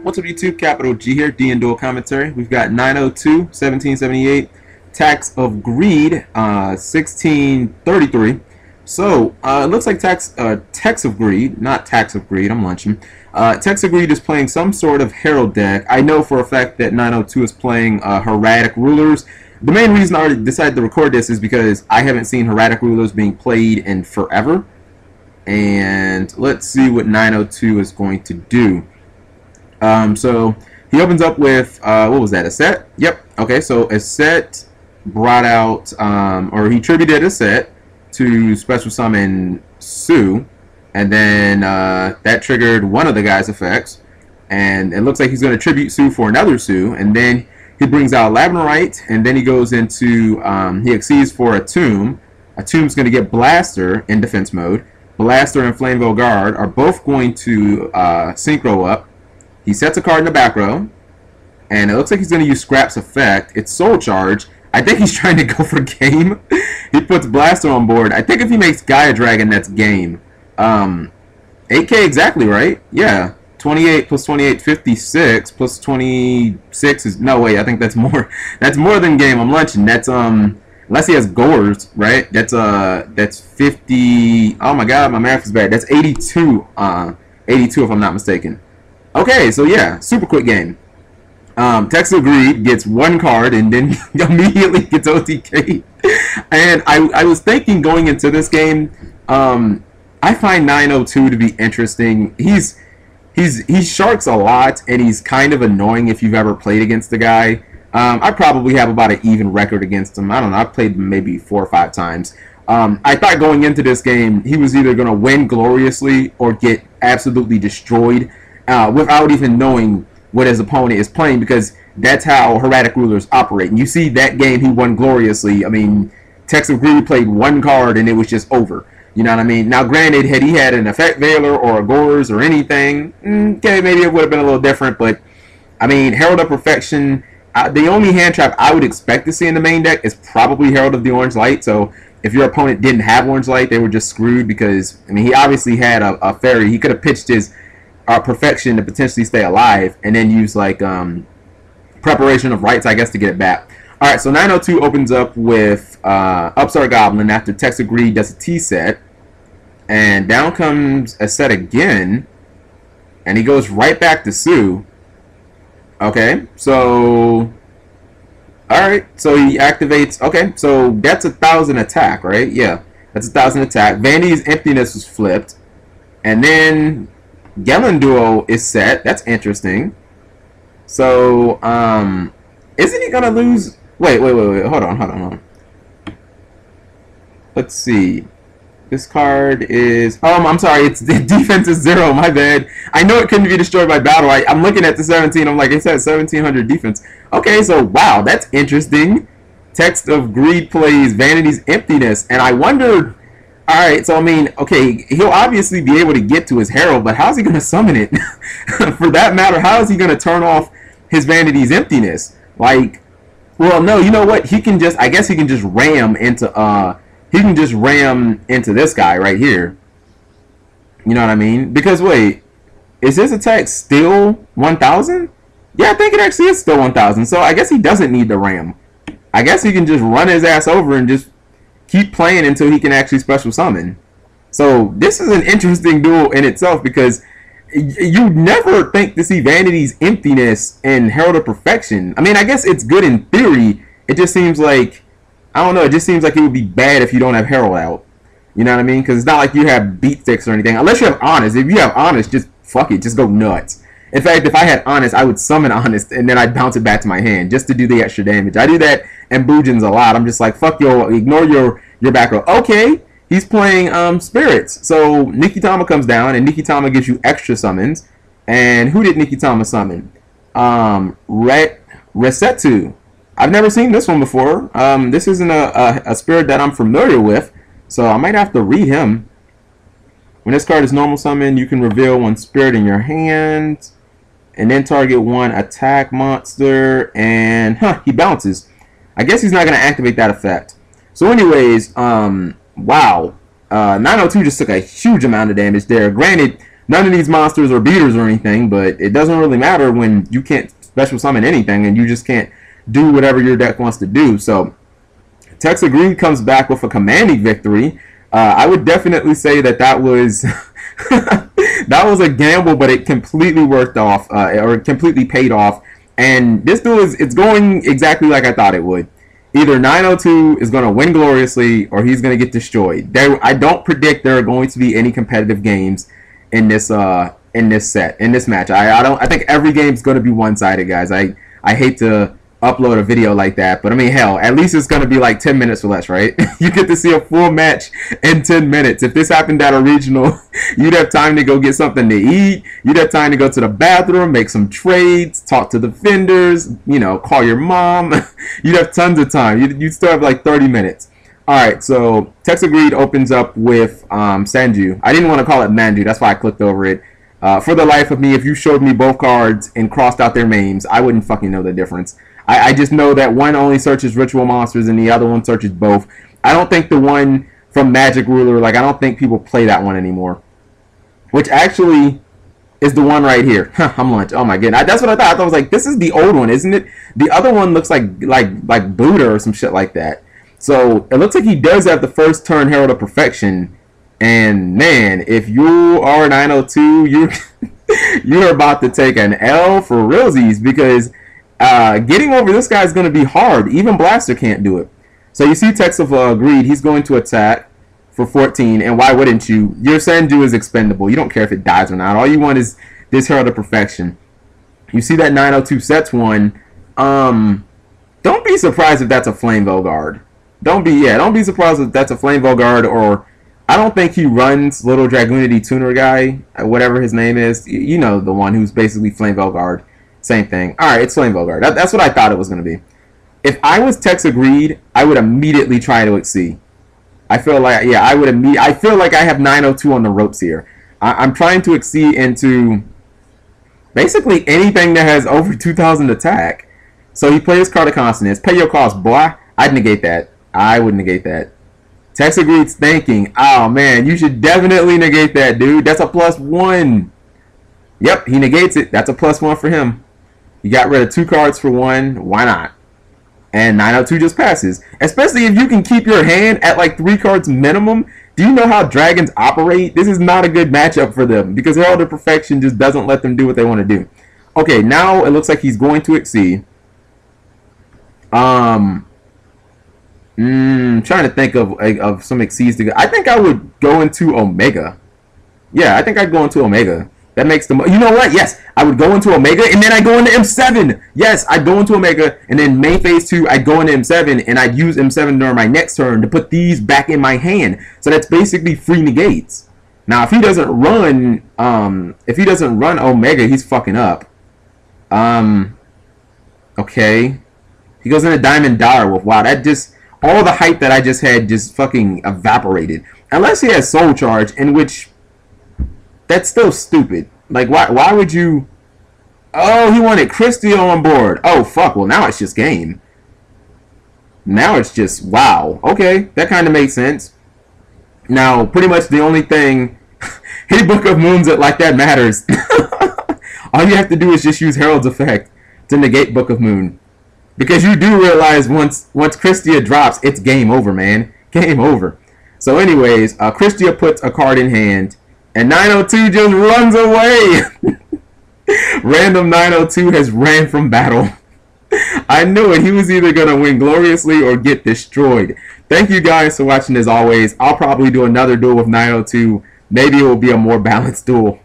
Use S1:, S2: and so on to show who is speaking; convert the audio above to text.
S1: What's up YouTube, Capital G here, D and Duel Commentary. We've got 902, 1778, Tax of Greed, 1633. So, it looks like Tax of Greed, not Tax of Greed, I'm lunching. Tax of Greed is playing some sort of Herald deck. I know for a fact that 902 is playing Hieratic Rulers. The main reason I decided to record this is because I haven't seen Hieratic Rulers being played in forever. And let's see what 902 is going to do. So he opens up with, what was that, a set? Yep. Okay, so a set brought out, or he tributed a set to special summon Sue, and then that triggered one of the guy's effects, and it looks like he's going to tribute Sue for another Sue, and then he brings out Labyrintite, and then he goes into, he exceeds for a Tomb. A Tomb's going to get Blaster in defense mode. Blaster and Flameville Guard are both going to synchro up. He sets a card in the back row, and it looks like he's going to use Scrap's effect. It's Soul Charge. I think he's trying to go for game. He puts Blaster on board. I think if he makes Gaia Dragon, that's game. 8K exactly, right? Yeah. 28 plus 28, 56 plus 26 is... No, wait, I think that's more. That's more than game. I'm lunching. That's, unless he has Gores, right? That's 50... Oh my god, my math is bad. That's 82. 82 if I'm not mistaken. Okay, so yeah, super quick game. Tax of Greed gets one card and then immediately gets OTK. And I was thinking going into this game, I find 902 to be interesting. He sharks a lot, and he's kind of annoying if you've ever played against the guy. I probably have about an even record against him. I don't know, I've played him maybe 4 or 5 times. I thought going into this game, he was either going to win gloriously or get absolutely destroyed without even knowing what his opponent is playing, because that's how Hieratic Rulers operate. And you see that game, he won gloriously. I mean, Tax of Greed played one card and it was just over. You know what I mean? Now, granted, had he had an Effect Veiler or a Gores or anything, okay, maybe it would have been a little different. But, I mean, Herald of Perfection, the only hand trap I would expect to see in the main deck is probably Herald of the Orange Light. So, if your opponent didn't have Orange Light, they were just screwed because, I mean, he obviously had a fairy. He could have pitched his Perfection to potentially stay alive and then use, like, Preparation of Rites, I guess, to get it back. Alright, so 902 opens up with Upstart Goblin after Tax of Greed does a T-set. And down comes a set again. And he goes right back to Sue. Okay, so... Alright, so he activates... Okay, so that's 1,000 attack, right? Yeah, that's 1,000 attack. Vanity's Emptiness was flipped. And then Gellin Duo is set. That's interesting. So, isn't he gonna lose... Wait. Hold on. Let's see. This card is... I'm sorry. It's the defense is 0. My bad. I know it couldn't be destroyed by battle. I'm looking at the 17. I'm like, it says 1,700 defense. Okay, so wow, that's interesting. Tax of Greed plays Vanity's Emptiness, and I wonder... Alright, so I mean, okay, he'll obviously be able to get to his Herald, but how's he going to summon it? For that matter, how is he going to turn off his Vanity's Emptiness? Like, well, no, you know what? He can just, I guess he can just ram into, this guy right here. You know what I mean? Because, wait, is his attack still 1,000? Yeah, I think it actually is still 1,000, so I guess he doesn't need the ram. I guess he can just run his ass over and just keep playing until he can actually special summon. So this is an interesting duel in itself, because you never think to see Vanity's Emptiness and Herald of Perfection. I mean, I guess it's good in theory. It just seems like, I don't know, it just seems like it would be bad if you don't have Herald out. You know what I mean? Because it's not like you have beat sticks or anything. Unless you have Honest. If you have Honest, just fuck it. Just go nuts. In fact, if I had Honest, I would summon Honest and then I'd bounce it back to my hand just to do the extra damage. I do that in Boojins a lot. I'm just like, fuck your, ignore your back row. Okay, he's playing Spirits. So Nikitama comes down and Nikitama gives you extra summons. And who did Nikitama summon? Resetu. I've never seen this one before. This isn't a spirit that I'm familiar with, so I might have to read him. When this card is normal summon, you can reveal one spirit in your hand and then target one attack monster, and he bounces. I guess he's not going to activate that effect. So anyways, wow. 902 just took a huge amount of damage there. Granted, None of these monsters are beaters or anything, but it doesn't really matter when you can't special summon anything and you just can't do whatever your deck wants to do. So Tex Agreed comes back with a commanding victory. I would definitely say that was that was a gamble, but it completely worked off, or completely paid off. And this duel it's going exactly like I thought it would. Either 902 is going to win gloriously, or he's going to get destroyed. I don't predict there are going to be any competitive games in this match. I think every game's going to be one-sided, guys. I hate to upload a video like that, but I mean, hell, at least it's going to be like 10 minutes or less, right? You get to see a full match in 10 minutes. If this happened at a regional, you'd have time to go get something to eat, you'd have time to go to the bathroom, make some trades, talk to the vendors, you know, call your mom. You'd have tons of time. You'd still have like 30 minutes. Alright, so Tex Agreed opens up with Sanju. I didn't want to call it Manju, that's why I clicked over it. For the life of me, if you showed me both cards and crossed out their names, I wouldn't fucking know the difference. I just know that one only searches ritual monsters and the other one searches both. I don't think the one from Magic Ruler, like, I don't think people play that one anymore. Which actually is the one right here. I'm lunch. Oh my goodness. That's what I thought. I thought I was like, this is the old one, isn't it? The other one looks like Buddha or some shit like that. So it looks like he does have the first turn Herald of Perfection. And man, if you are 902, you're about to take an L for realsies, because getting over this guy is going to be hard. Even Blaster can't do it. So you see Tex of Greed. He's going to attack for 14. And why wouldn't you? Your Sanju is expendable. You don't care if it dies or not. All you want is this Herald of Perfection. You see that 902 sets one. Don't be surprised if that's a Flame Guard. Don't be surprised if that's a Flame Guard, or I don't think he runs Little Dragoonity Tuner guy, whatever his name is. You know, the one who's basically Flame Guard. Same thing. Alright, it's Flame Guard. That's what I thought it was going to be. If I was Tex Agreed, I would immediately try to exceed. I feel like, yeah, I feel like I have 902 on the ropes here. I'm trying to exceed into basically anything that has over 2,000 attack. So he plays Card of Consonance. Pay your cost, boy. I'd negate that. I would negate that. Tex Agreed's thinking, oh man, you should definitely negate that, dude. That's a +1. Yep, he negates it. That's a +1 for him. You got rid of 2 cards for 1. Why not? And 902 just passes. Especially if you can keep your hand at like 3 cards minimum. Do you know how dragons operate? This is not a good matchup for them, because Herald of Perfection just doesn't let them do what they want to do. Okay, now it looks like he's going to exceed. Trying to think of some exceeds to go. I think I would go into Omega. Yeah, I think I'd go into Omega. That makes the you know what? Yes, I would go into Omega, and then I go into M7. Yes, I'd go into Omega, and then main phase 2, I'd go into M7, and I'd use M7 during my next turn to put these back in my hand. So that's basically free negates. Now, if he doesn't run, Omega, he's fucking up. Okay, he goes into Diamond Direwolf. Wow, that just all the hype that I just had just fucking evaporated. Unless he has Soul Charge, in which that's still stupid. Like, why would you... Oh, he wanted Christia on board. Oh, fuck. Well, now it's just game. Now it's just... Wow. Okay, that kind of makes sense. Now, pretty much the only thing... Hey, Book of Moons it like that matters. All you have to do is just use Herald's Effect to negate Book of Moon. Because you do realize once Christia drops, it's game over, man. Game over. So anyways, Christia puts a card in hand, and 902 just runs away. Random 902 has ran from battle. I knew it. He was either going to win gloriously or get destroyed. Thank you guys for watching as always. I'll probably do another duel with 902. Maybe it will be a more balanced duel.